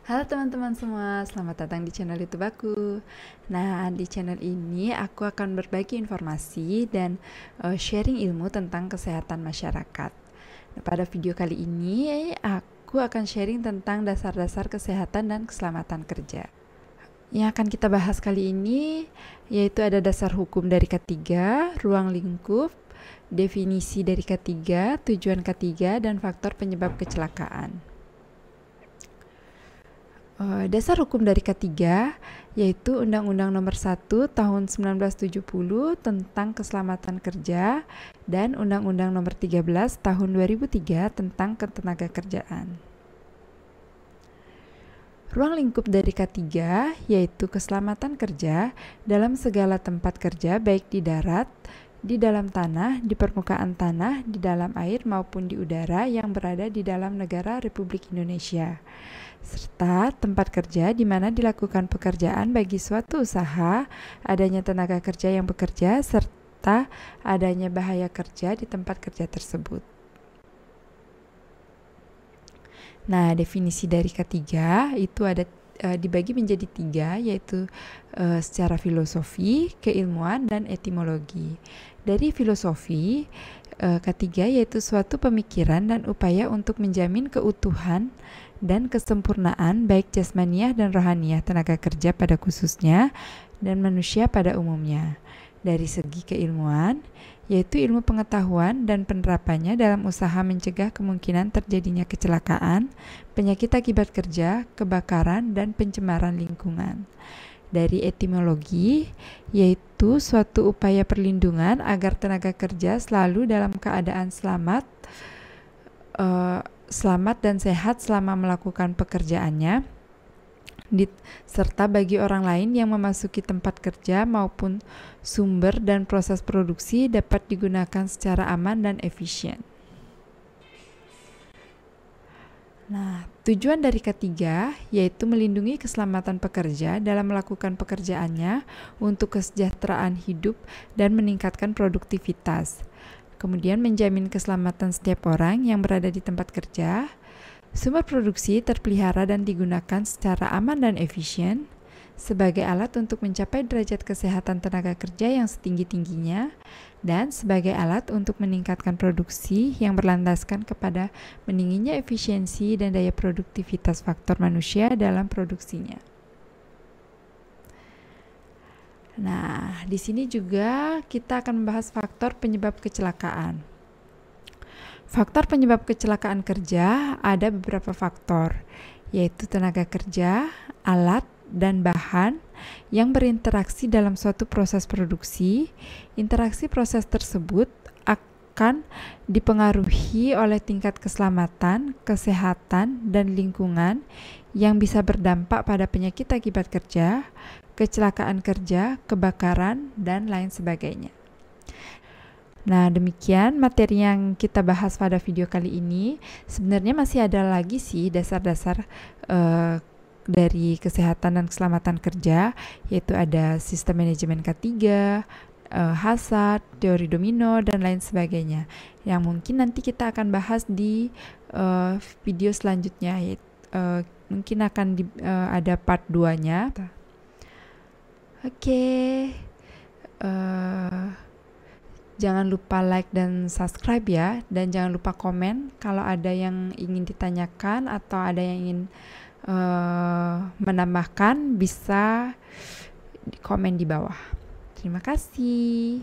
Halo teman-teman semua, selamat datang di channel YouTube aku. Nah, di channel ini aku akan berbagi informasi dan sharing ilmu tentang kesehatan masyarakat. Nah, pada video kali ini aku akan sharing tentang dasar-dasar kesehatan dan keselamatan kerja. Yang akan kita bahas kali ini yaitu ada dasar hukum dari K3, ruang lingkup, definisi dari K3, tujuan K3, dan faktor penyebab kecelakaan. Dasar hukum dari K3 yaitu Undang-Undang Nomor 1 Tahun 1970 tentang Keselamatan Kerja dan Undang-Undang Nomor 13 Tahun 2003 tentang Ketenagakerjaan. Ruang lingkup dari K3 yaitu keselamatan kerja dalam segala tempat kerja baik di darat, di dalam tanah, di permukaan tanah, di dalam air maupun di udara yang berada di dalam negara Republik Indonesia, serta tempat kerja di mana dilakukan pekerjaan bagi suatu usaha, adanya tenaga kerja yang bekerja, serta adanya bahaya kerja di tempat kerja tersebut. Nah, definisi dari K3 itu ada dibagi menjadi 3, yaitu secara filosofi, keilmuan, dan etimologi. Dari filosofi, K3 yaitu suatu pemikiran dan upaya untuk menjamin keutuhan dan kesempurnaan baik jasmaniah dan rohaniah tenaga kerja pada khususnya dan manusia pada umumnya. Dari segi keilmuan, yaitu ilmu pengetahuan dan penerapannya dalam usaha mencegah kemungkinan terjadinya kecelakaan, penyakit akibat kerja, kebakaran, dan pencemaran lingkungan. Dari etimologi, yaitu suatu upaya perlindungan agar tenaga kerja selalu dalam keadaan selamat dan sehat selama melakukan pekerjaannya, serta bagi orang lain yang memasuki tempat kerja maupun sumber dan proses produksi dapat digunakan secara aman dan efisien. Nah, tujuan dari K3 yaitu melindungi keselamatan pekerja dalam melakukan pekerjaannya untuk kesejahteraan hidup dan meningkatkan produktivitas. Kemudian menjamin keselamatan setiap orang yang berada di tempat kerja. Sumber produksi terpelihara dan digunakan secara aman dan efisien sebagai alat untuk mencapai derajat kesehatan tenaga kerja yang setinggi-tingginya dan sebagai alat untuk meningkatkan produksi yang berlandaskan kepada meningginya efisiensi dan daya produktivitas faktor manusia dalam produksinya. Nah, di sini juga kita akan membahas faktor penyebab kecelakaan. Faktor penyebab kecelakaan kerja ada beberapa faktor, yaitu tenaga kerja, alat, dan bahan yang berinteraksi dalam suatu proses produksi. Interaksi proses tersebut akan dipengaruhi oleh tingkat keselamatan, kesehatan, dan lingkungan yang bisa berdampak pada penyakit akibat kerja, kecelakaan kerja, kebakaran, dan lain sebagainya. Nah, demikian materi yang kita bahas pada video kali ini. Sebenarnya masih ada lagi sih dasar-dasar dari kesehatan dan keselamatan kerja, yaitu ada sistem manajemen K3, Hazard, teori domino, dan lain sebagainya, yang mungkin nanti kita akan bahas di video selanjutnya, mungkin akan ada part 2-nya. Oke. Jangan lupa like dan subscribe ya, dan jangan lupa komen kalau ada yang ingin ditanyakan atau ada yang ingin menambahkan, bisa komen di bawah. Terima kasih.